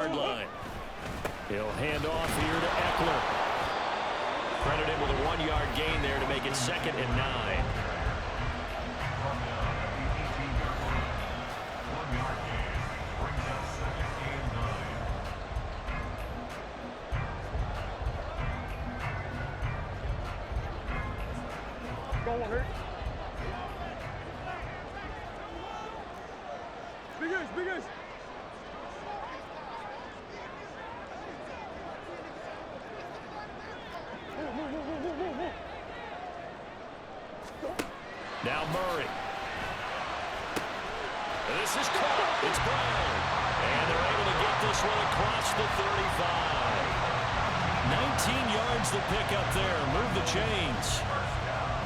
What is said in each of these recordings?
30-yard line. He'll hand off here to Eckler. Credited with a 1-yard gain there to make it 2nd and 9. Go on, hurt. Big guys. Now Murray. This is caught. It's Brown. And they're able to get this one across the 35. 19 yards to pick up there. Move the chains.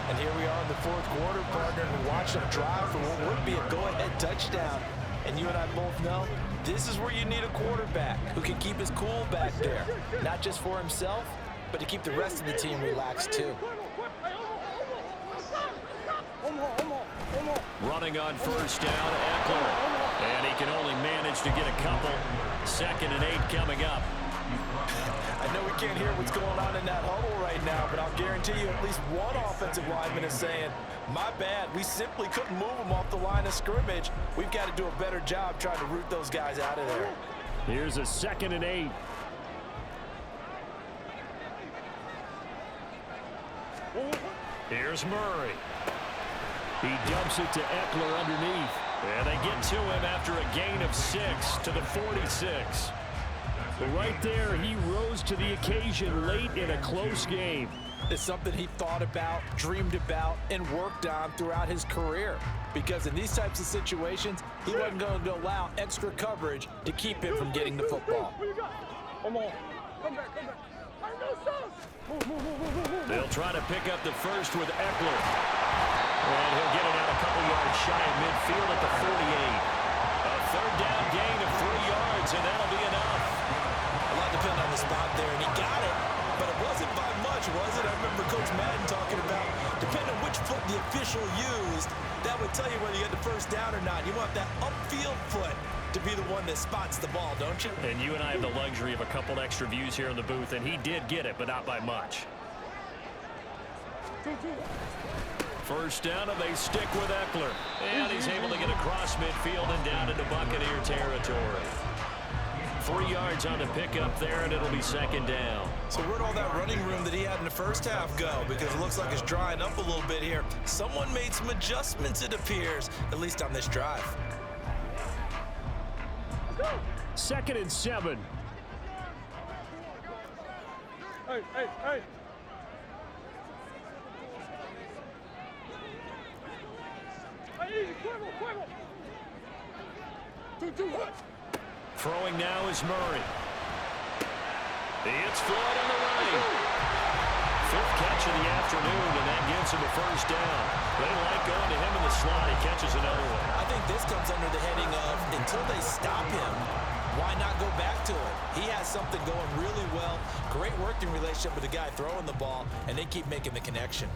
And here we are in the 4th quarter, partner, and we watch them drive for what would be a go-ahead touchdown. And you and I both know this is where you need a quarterback who can keep his cool back there. Not just for himself, but to keep the rest of the team relaxed too. Running on 1st down, Eckler. And he can only manage to get a couple. 2nd and 8 coming up. I know we can't hear what's going on in that huddle right now, but I'll guarantee you at least one offensive lineman is saying, my bad, we simply couldn't move them off the line of scrimmage. We've got to do a better job trying to root those guys out of there. Here's a 2nd and 8. Here's Murray. He dumps it to Eckler underneath. And they get to him after a gain of 6 to the 46. Right there, he rose to the occasion late in a close game. It's something he thought about, dreamed about, and worked on throughout his career. Because in these types of situations, he wasn't going to allow extra coverage to keep him from getting the football. Come on. Come back. They'll try to pick up the first with Eckler. And he'll get it out a couple yards shy of midfield at the 48. A 3rd down gain of 3 yards, and that'll be enough. A lot depended on the spot there, and he got it. But it wasn't by much, was it? I remember Coach Madden talking about, depending on which foot the official used, that would tell you whether you had the first down or not. You want that upfield foot to be the one that spots the ball, don't you? And you and I have the luxury of a couple extra views here in the booth, and he did get it, but not by much. 1st down, and they stick with Eckler. And he's able to get across midfield and down into Buccaneer territory. 3 yards on the pickup there, and it'll be 2nd down. So where'd all that running room that he had in the first half go? Because it looks like it's drying up a little bit here. Someone made some adjustments, it appears, at least on this drive. 2nd and 7. Hey. Throwing now is Murray. It's Floyd on the right. 5th catch of the afternoon, and that gives him a 1st down. They like going to him in the slot. He catches another one. I think this comes under the heading of, until they stop him, why not go back to it? He has something going really well. Great working relationship with the guy throwing the ball, and they keep making the connection.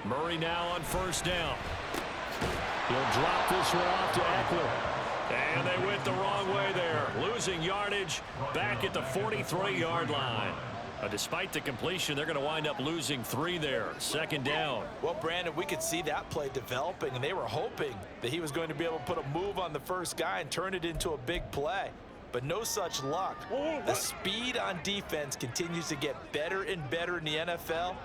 Murray now on 1st down. He'll drop this one off to Eckler. And they went the wrong way there. Losing yardage back at the 43-yard line. Despite the completion, they're going to wind up losing 3 there. 2nd down. Well, Brandon, we could see that play developing, and they were hoping that he was going to be able to put a move on the first guy and turn it into a big play. But no such luck. The speed on defense continues to get better and better in the NFL.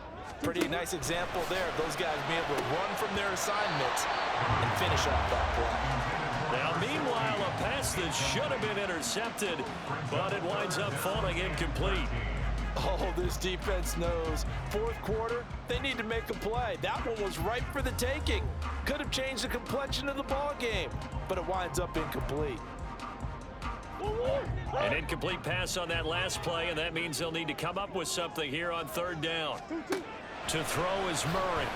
Pretty nice example there of those guys being able to run from their assignments and finish off that play. Now, meanwhile, a pass that should have been intercepted, but it winds up falling incomplete. Oh, this defense knows. 4th quarter, they need to make a play. That one was ripe for the taking. Could have changed the complexion of the ball game, but it winds up incomplete. An incomplete pass on that last play, and that means they'll need to come up with something here on 3rd down. To throw is Murray.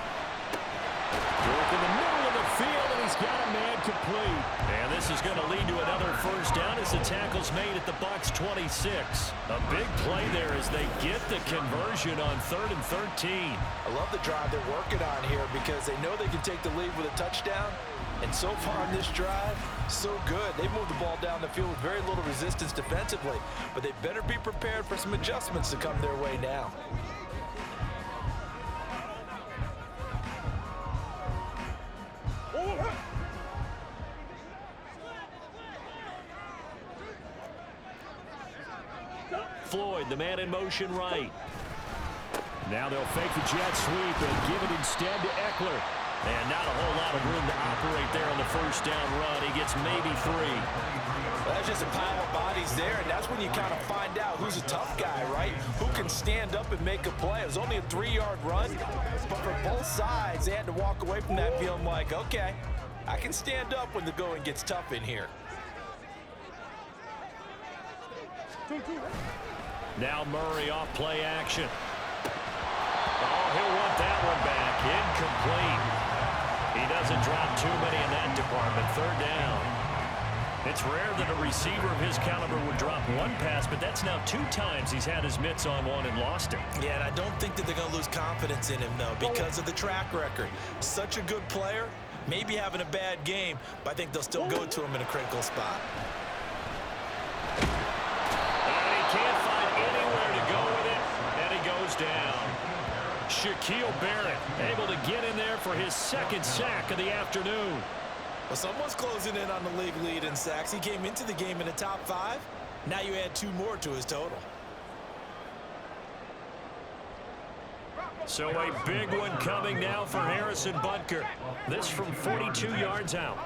Work in the middle of the field, and he's got a man complete. And this is going to lead to another first down as the tackle's made at the Bucs 26. A big play there as they get the conversion on 3rd and 13. I love the drive they're working on here because they know they can take the lead with a touchdown. And so far on this drive, so good. They moved the ball down the field with very little resistance defensively. But they better be prepared for some adjustments to come their way now. Floyd, the man in motion right. Now they'll fake the jet sweep and give it instead to Eckler. And not a whole lot of room to operate there on the first down run. He gets maybe 3. Well, that's just a pile of bodies there, and that's when you kind of find out who's a tough guy, right? Who can stand up and make a play. It was only a 3-yard run, but for both sides, they had to walk away from that feeling like, okay, I can stand up when the going gets tough in here. Now Murray off play action. Oh, he'll want that one back. Incomplete. He doesn't drop too many in that department. 3rd down. It's rare that a receiver of his caliber would drop one pass, but that's now 2 times he's had his mitts on one and lost it. Yeah, and I don't think that they're going to lose confidence in him, though, because of the track record. Such a good player, maybe having a bad game, but I think they'll still go to him in a critical spot. And he can't find anywhere to go with it, and he goes down. Shaquille Barrett able to get in there for his 2nd sack of the afternoon. Well, someone's closing in on the league lead in sacks. He came into the game in the top 5. Now you add 2 more to his total. So a big one coming now for Harrison Butker. This from 42 yards out.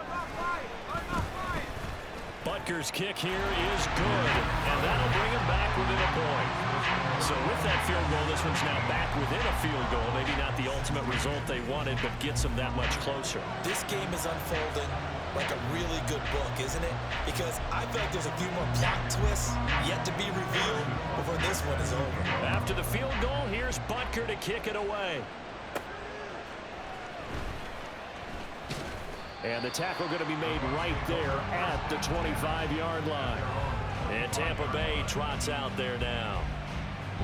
Butker's kick here is good, and that'll bring him back within a point. So with that field goal, this one's now back within a field goal. Maybe not the ultimate result they wanted, but gets them that much closer. This game is unfolding like a really good book, isn't it? Because I feel like there's a few more plot twists yet to be revealed before this one is over. After the field goal, here's Butker to kick it away. And the tackle going to be made right there at the 25-yard line. And Tampa Bay trots out there now.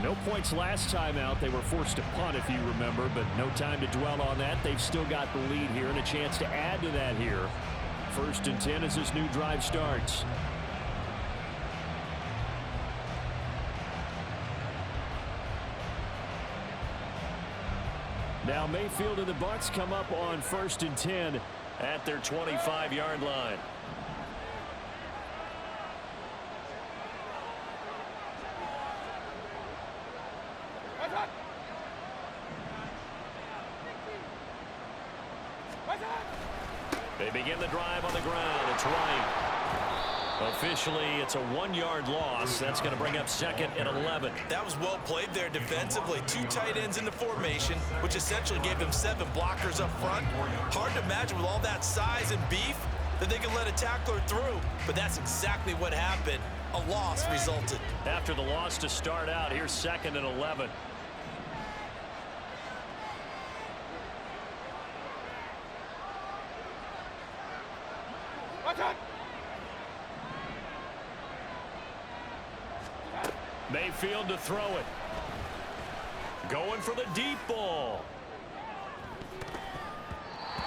No points last time out. They were forced to punt, if you remember, but no time to dwell on that. They've still got the lead here and a chance to add to that here. 1st and 10 as this new drive starts. Now Mayfield and the Bucs come up on 1st and 10 at their 25-yard line. They begin the drive on the ground. It's right. Officially, it's a 1-yard loss. That's going to bring up 2nd and 11. That was well played there defensively. 2 tight ends in the formation, which essentially gave them 7 blockers up front. Hard to imagine with all that size and beef that they could let a tackler through, but that's exactly what happened. A loss resulted. After the loss to start out, here's 2nd and 11. Mayfield to throw it. Going for the deep ball.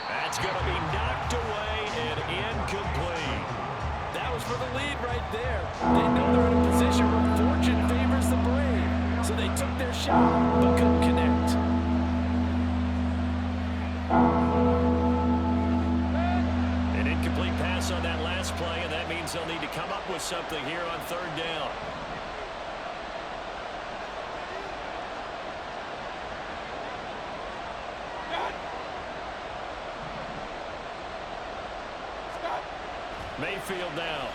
That's going to be knocked away and incomplete. That was for the lead right there. They know they're in a position where fortune favors the brave. So they took their shot, but couldn't connect. An incomplete pass on that last play, and that means they'll need to come up with something here on 3rd down. Mayfield now.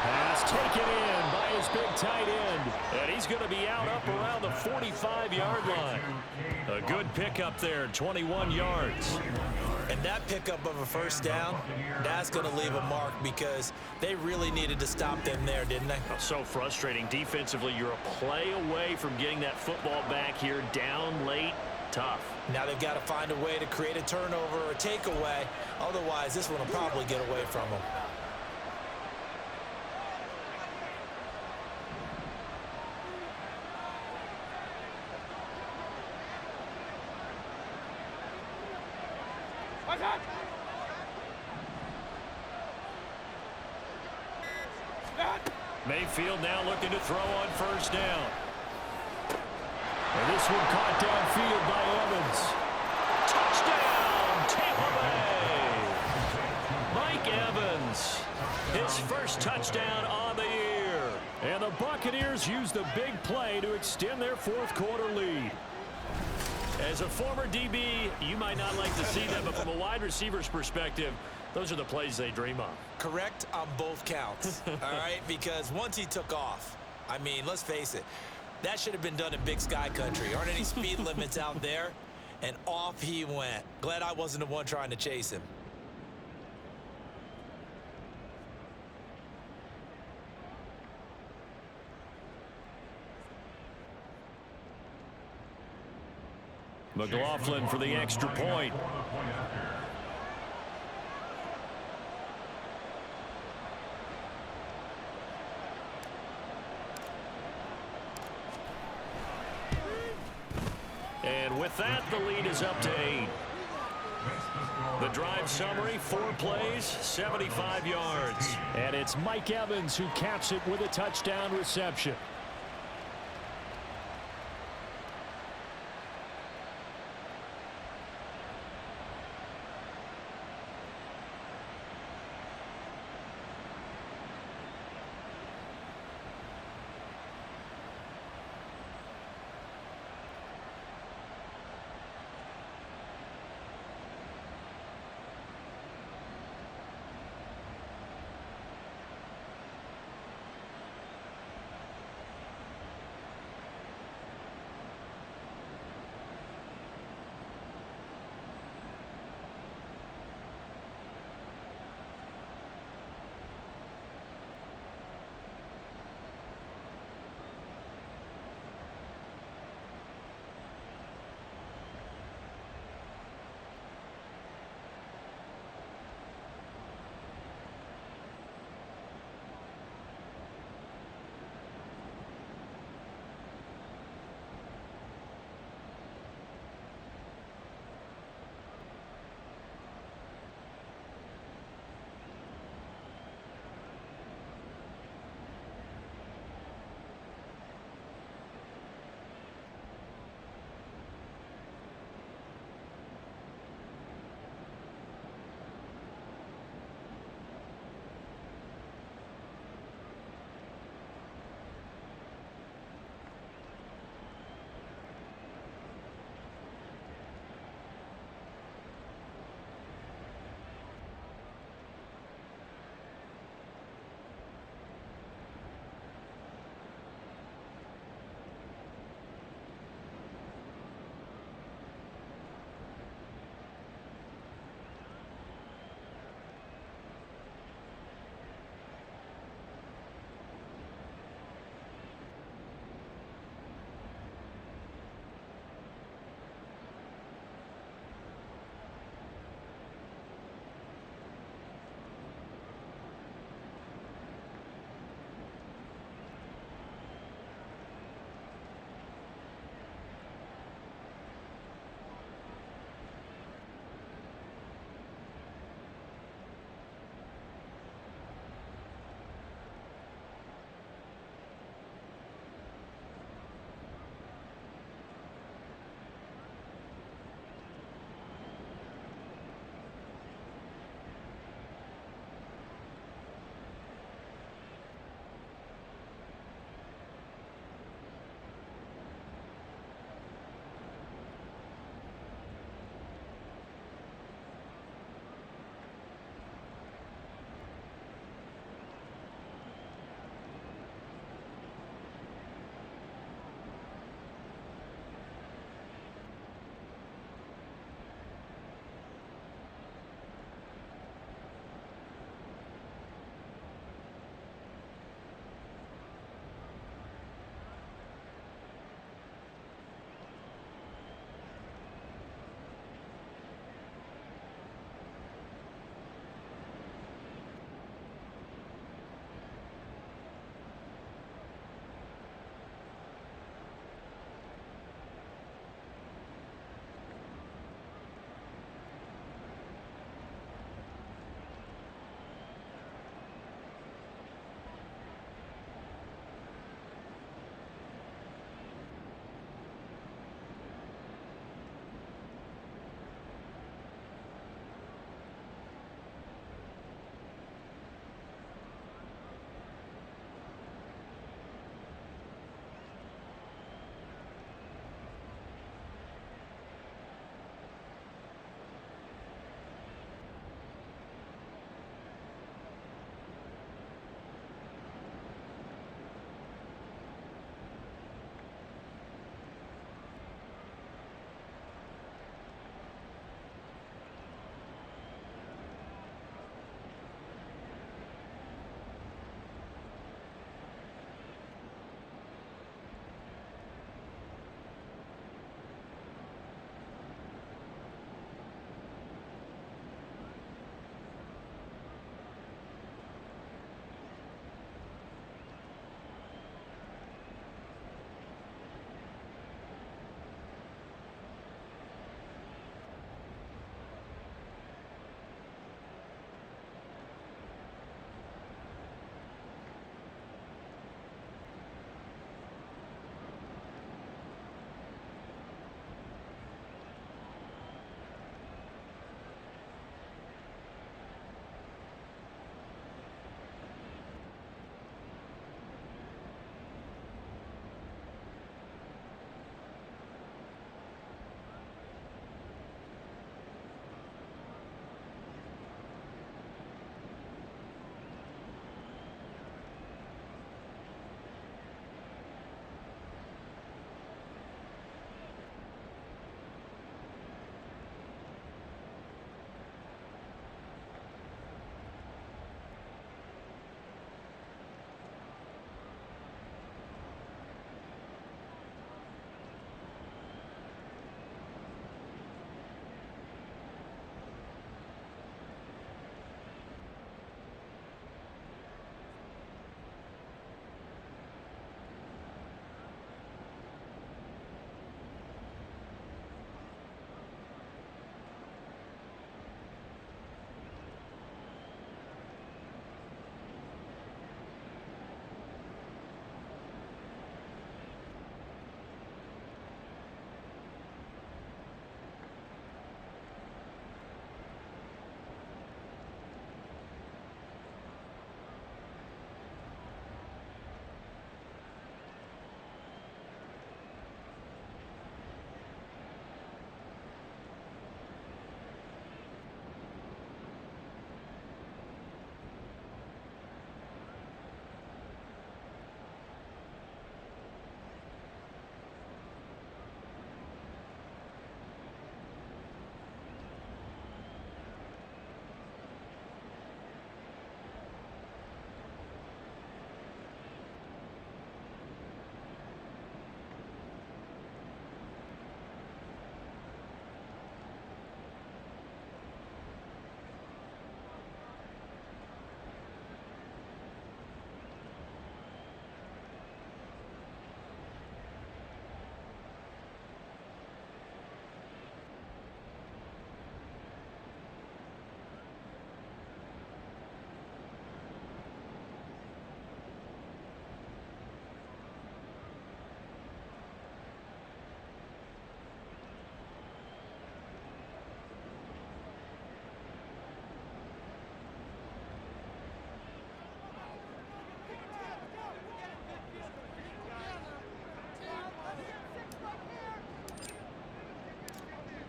Pass taken in by his big tight end. And he's going to be out up around the 45-yard line. A good pickup there, 21 yards. And that pickup of a first down, that's going to leave a mark because they really needed to stop them there, didn't they? So frustrating. Defensively, you're a play away from getting that football back here down late. tough. Now they've got to find a way to create a turnover or takeaway. Otherwise, this one will probably get away from them. Mayfield now looking to throw on first down. And this one caught downfield by Evans. Touchdown, Tampa Bay! Mike Evans, his first touchdown on the year. And the Buccaneers use the big play to extend their fourth quarter lead. As a former DB, you might not like to see that, but from a wide receiver's perspective, those are the plays they dream of. Correct on both counts, all right? Because once he took off, I mean, let's face it, that should have been done in Big Sky country. Aren't any speed limits out there? And off he went. Glad I wasn't the one trying to chase him. McLaughlin for the extra point. And with that, the lead is up to 8. The drive summary, 4 plays, 75 yards. And it's Mike Evans who caps it with a touchdown reception.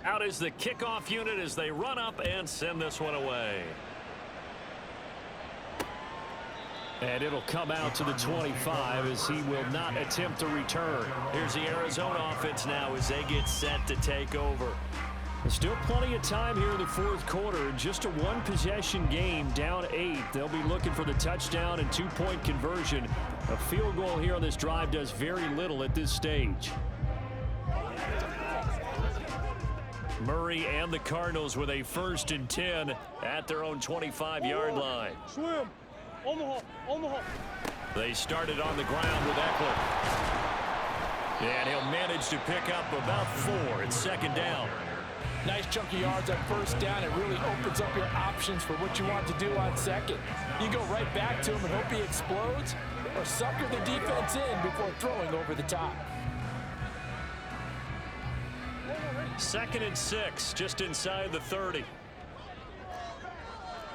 Out is the kickoff unit as they run up and send this one away. And it'll come out to the 25 as he will not attempt a return. Here's the Arizona offense now as they get set to take over. There's still plenty of time here in the fourth quarter. Just a one-possession game, down 8. They'll be looking for the touchdown and two-point conversion. A field goal here on this drive does very little at this stage. Murray and the Cardinals with a 1st and 10 at their own 25-yard line. Swim. Omaha. Omaha. They started on the ground with Eckler. And he'll manage to pick up about 4. It's 2nd down. Nice chunk of yards on 1st down. It really opens up your options for what you want to do on 2nd. You go right back to him and hope he explodes, or sucker the defense in before throwing over the top. 2nd and 6, just inside the 30.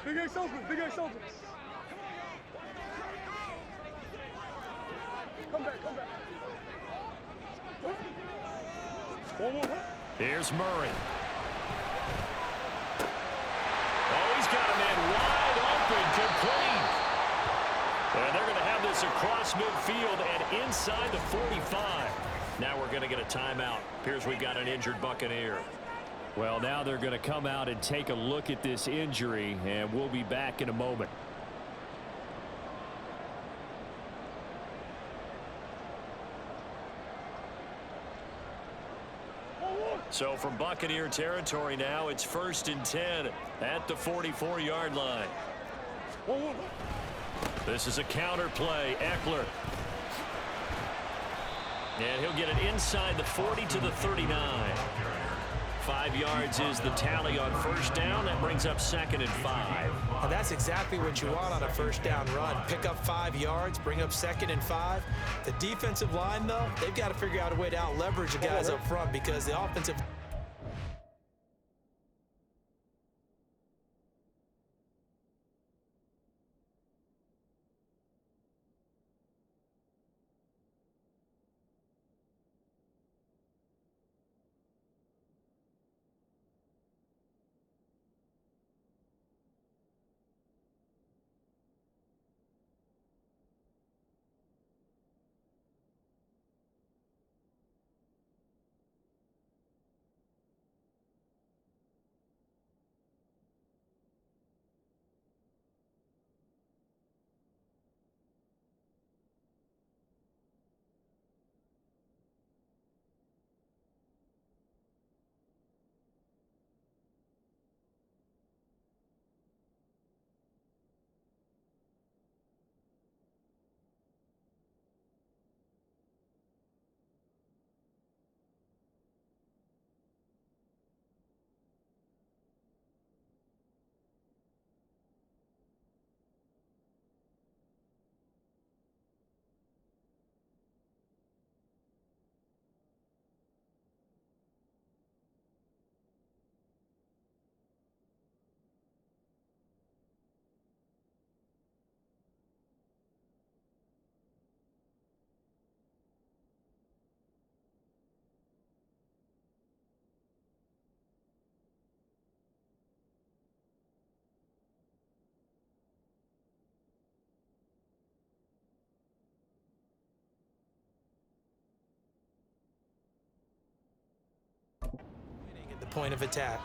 Big Ace open. Big Ace open. Come back. Come back. One more. Here's Murray. Oh, he's got a man wide open, complete. And they're going to have this across midfield and inside the 45. Now we're going to get a timeout. Appears we got an injured Buccaneer. Well, now they're going to come out and take a look at this injury, and we'll be back in a moment. So from Buccaneer territory now, it's 1st and 10 at the 44-yard line. This is a counter play. Eckler. And he'll get it inside the 40 to the 39. 5 yards is the tally on 1st down. That brings up 2nd and 5. And that's exactly what you want on a 1st down run. Pick up 5 yards, bring up 2nd and 5. The defensive line, though, they've got to figure out a way to out-leverage the guys up front because the offensive... point of attack.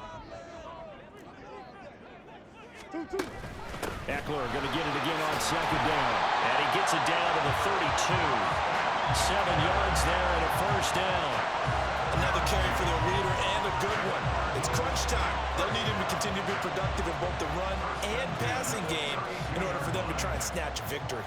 Eckler going to get it again on 2nd down. And he gets it down to the 32. 7 yards there and a 1st down. Another carry for the leader and a good one. It's crunch time. They'll need him to continue to be productive in both the run and passing game in order for them to try and snatch a victory.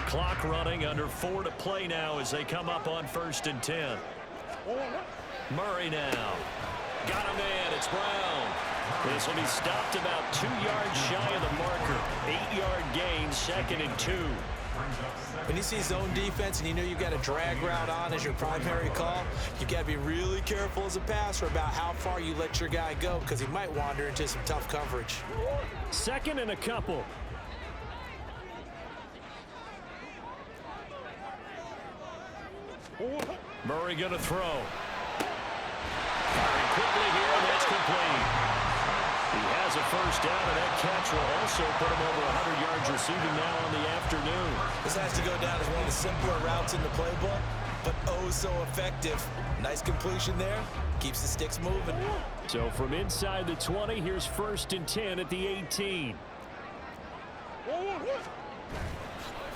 Clock running, under 4 to play now as they come up on 1st and 10. Murray now. Got him in. It's Brown. This will be stopped about 2 yards shy of the marker. 8-yard gain, 2nd and 2. When you see zone defense and you know you've got a drag route on as your primary call, you've got to be really careful as a passer about how far you let your guy go because he might wander into some tough coverage. Second and a couple. Murray going to throw. Firing quickly here, and that's complete. He has a first down, and that catch will also put him over 100 yards receiving now on the afternoon. This has to go down as one of the simpler routes in the playbook, but oh so effective. Nice completion there. Keeps the sticks moving. So from inside the 20, here's 1st and 10 at the 18.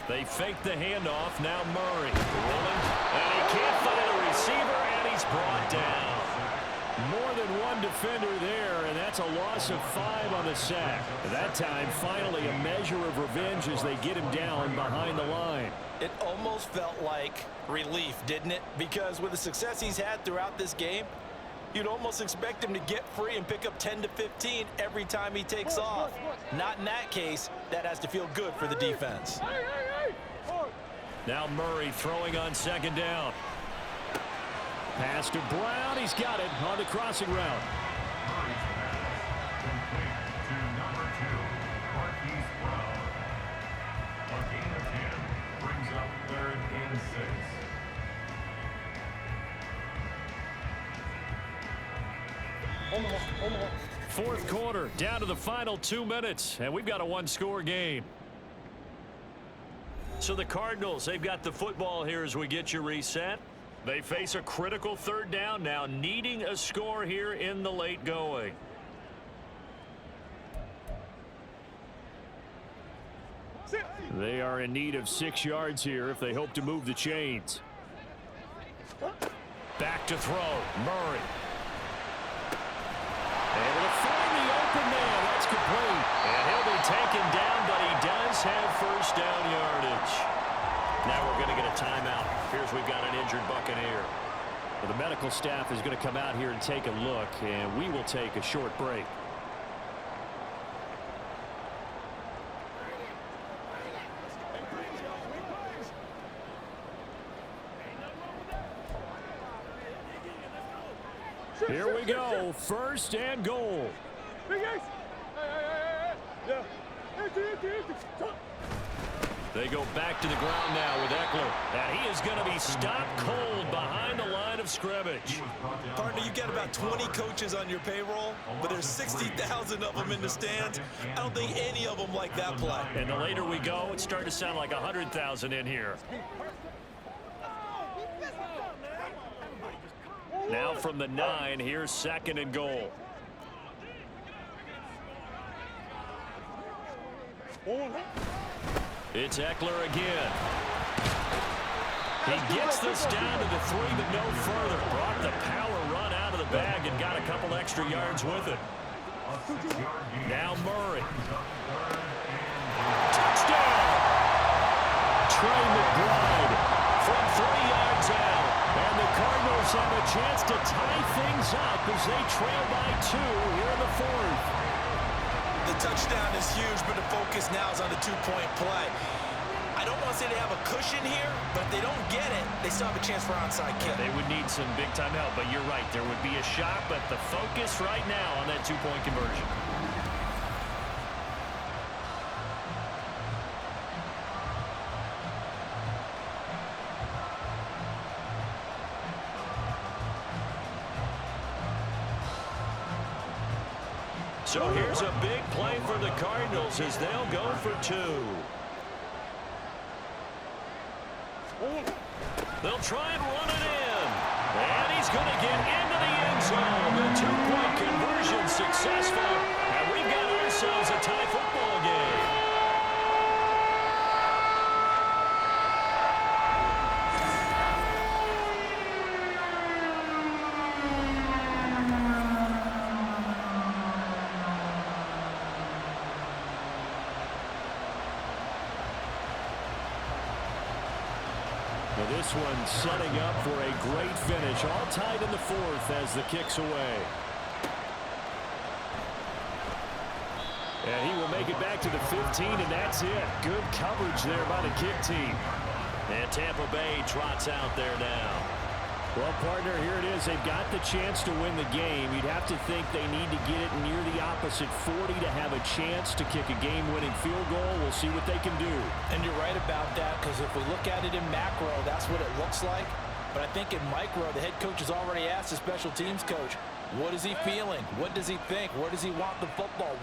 They fake the handoff. Now Murray rolling, and he can't find a receiver, and he's brought down. More than one defender there, and that's a loss of 5 on the sack. That time, finally, a measure of revenge as they get him down behind the line. It almost felt like relief, didn't it? Because with the success he's had throughout this game, you'd almost expect him to get free and pick up 10 to 15 every time he takes off. Not in that case. That has to feel good for the defense. Now Murray throwing on 2nd down. Pass to Brown. He's got it on the crossing route. Fourth quarter, down to the final 2 minutes, and we've got a one-score game. So the Cardinals, they've got the football here as we get you reset. They face a critical 3rd down now, needing a score here in the late going. They are in need of 6 yards here if they hope to move the chains. Back to throw, Murray. Able to find the open man. That's complete. And he'll be taken down, but he does have 1st down yardage. Now we're going to get a timeout. Here's we've got an injured Buccaneer. Well, the medical staff is going to come out here and take a look, and we will take a short break. Here we go. 1st and goal. They go back to the ground now with Eckler. And he is going to be stopped cold behind the line of scrimmage. Partner, you got about 20 coaches on your payroll, but there's 60,000 of them in the stands. I don't think any of them like that play. And the later we go, it's starting to sound like 100,000 in here. Now from the 9, here's 2nd and goal. It's Eckler again. He gets this down to the 3, but no further. Brought the power run out of the bag and got a couple extra yards with it. Now Murray. Touchdown! Trey McBride from 3 yards out. And the Cardinals have a chance to tie things up as they trail by 2 here in the 4th. The touchdown is huge, but the focus now is on the 2-point play. I don't want to say they have a cushion here, but if they don't get it, they still have a chance for onside kick. They would need some big-time help, but you're right. There would be a shot, but the focus right now on that 2-point conversion. So here's a big play for the Cardinals as they'll go for 2. They'll try and run it in. And he's going to get into the end zone. The 2-point conversion successful. And we've got ourselves a tie football game. This one setting up for a great finish. All tied in the 4th as the kick's away. And he will make it back to the 15, and that's it. Good coverage there by the kick team. And Tampa Bay trots out there now. Well, partner, here it is. They've got the chance to win the game. You'd have to think they need to get it near the opposite 40 to have a chance to kick a game-winning field goal. We'll see what they can do. And you're right about that, because if we look at it in macro, that's what it looks like. But I think in micro, the head coach has already asked the special teams coach, what is he feeling? What does he think? Where does he want the football?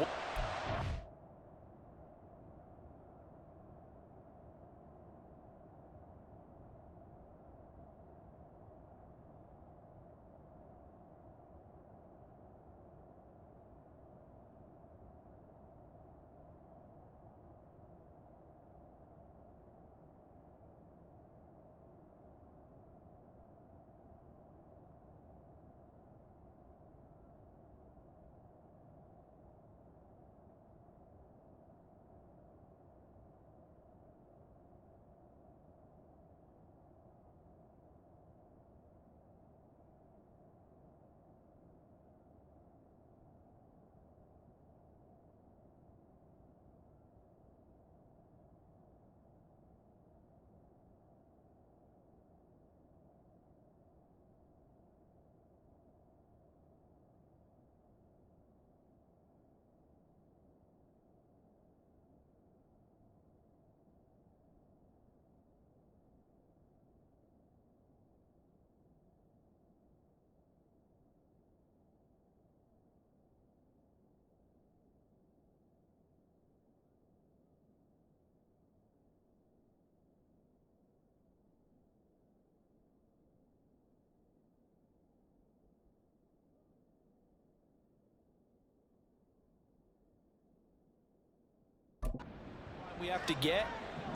We have to get,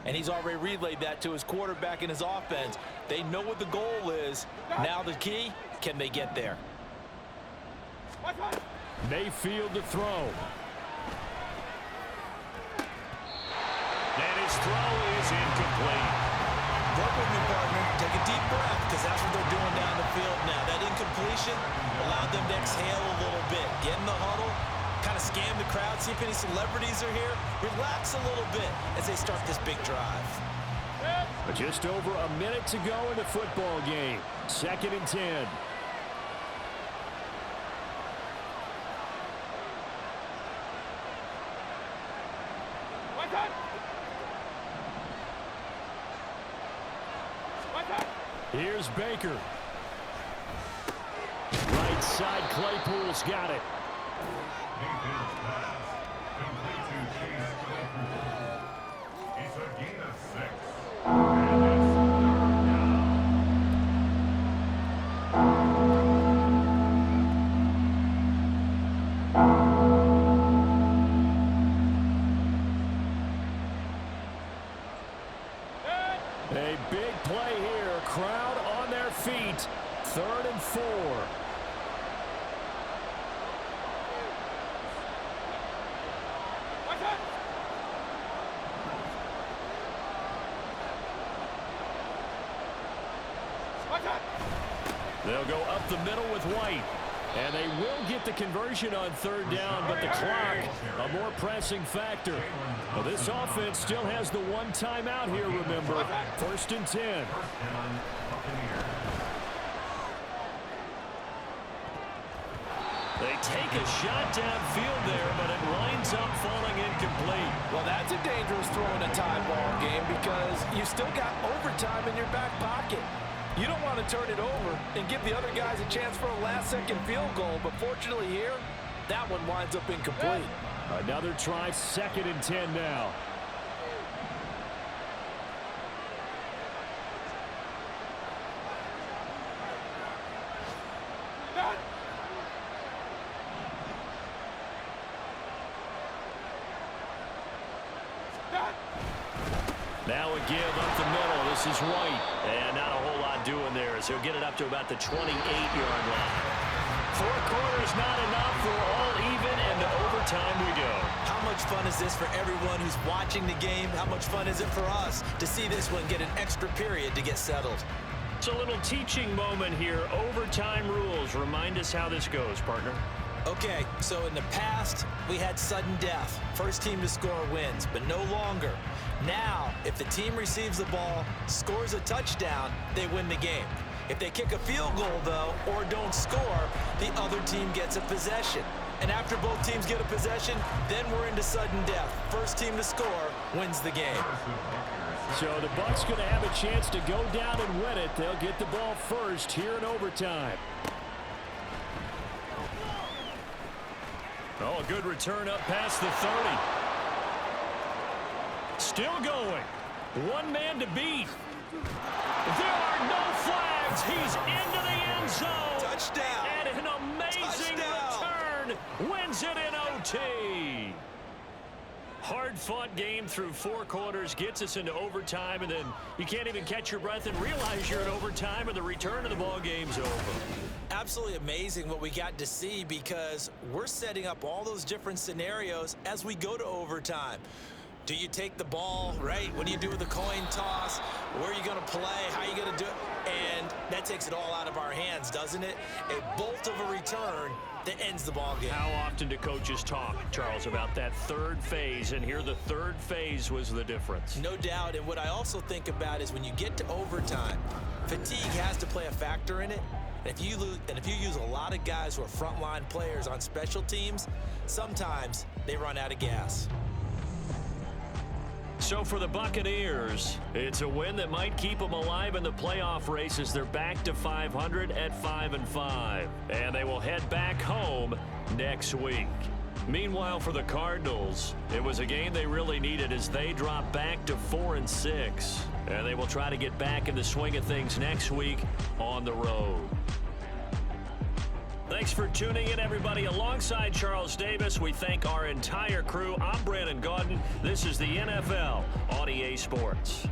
and he's already relayed that to his quarterback and his offense. They know what the goal is. Now the key, can they get there? Mayfield to throw. And his throw is incomplete. Work with me, partner. Take a deep breath, because that's what they're doing down the field now. That incompletion allowed them to exhale a little bit. Get in the huddle, kind of scan the crowd, see if any celebrities are here. Relax a little bit as they start this big drive. Just over a minute to go in the football game. 2nd and 10. Here's Baker. Right side, Claypool's got it. A big play here. Crowd on their feet. 3rd and 4. They'll go up the middle with White. And they will get the conversion on 3rd down, but the clock, a more pressing factor. Well, this offense still has the one timeout here, remember. 1st and 10. They take a shot downfield there, but it winds up falling incomplete. Well, that's a dangerous throw in a tie ball game, because you still got overtime in your back pocket. You don't want to turn it over and give the other guys a chance for a last-second field goal, but fortunately here, that one winds up incomplete. Another try, 2nd and 10 now. Now a give up the middle. This is White. And not a whole lot doing there as he'll get it up to about the 28-yard line. 4 quarters not enough for all even, and to overtime we go. How much fun is this for everyone who's watching the game? How much fun is it for us to see this one get an extra period to get settled? It's a little teaching moment here. Overtime rules. Remind us how this goes, partner. Okay, so in the past, we had sudden death. First team to score wins, but no longer. Now, if the team receives the ball, scores a touchdown, they win the game. If they kick a field goal, though, or don't score, the other team gets a possession. And after both teams get a possession, then we're into sudden death. First team to score wins the game. So the Bucs going to have a chance to go down and win it. They'll get the ball first here in overtime. Oh, a good return up past the 30. Still going. One man to beat. There are no flags. He's into the end zone. Touchdown. And an amazing return. Wins it in OT. Hard-fought game through 4 quarters, gets us into overtime, and then you can't even catch your breath and realize you're in overtime, and the return of the ball game's over. Absolutely amazing what we got to see, because we're setting up all those different scenarios as we go to overtime. Do you take the ball, right? What do you do with the coin toss? Where are you going to play? How are you going to do it? And that takes it all out of our hands, doesn't it? A bolt of a return that ends the ball game. How often do coaches talk, Charles, about that third phase? And here the third phase was the difference. No doubt. And what I also think about is when you get to overtime, fatigue has to play a factor in it. And if you use a lot of guys who are frontline players on special teams, sometimes they run out of gas. So for the Buccaneers, it's a win that might keep them alive in the playoff race as they're back to 500 at 5-5. And they will head back home next week. Meanwhile, for the Cardinals, it was a game they really needed as they drop back to 4-6. And they will try to get back in the swing of things next week on the road. Thanks for tuning in, everybody. Alongside Charles Davis, we thank our entire crew. I'm Brandon Gaudin. This is the NFL on EA Sports.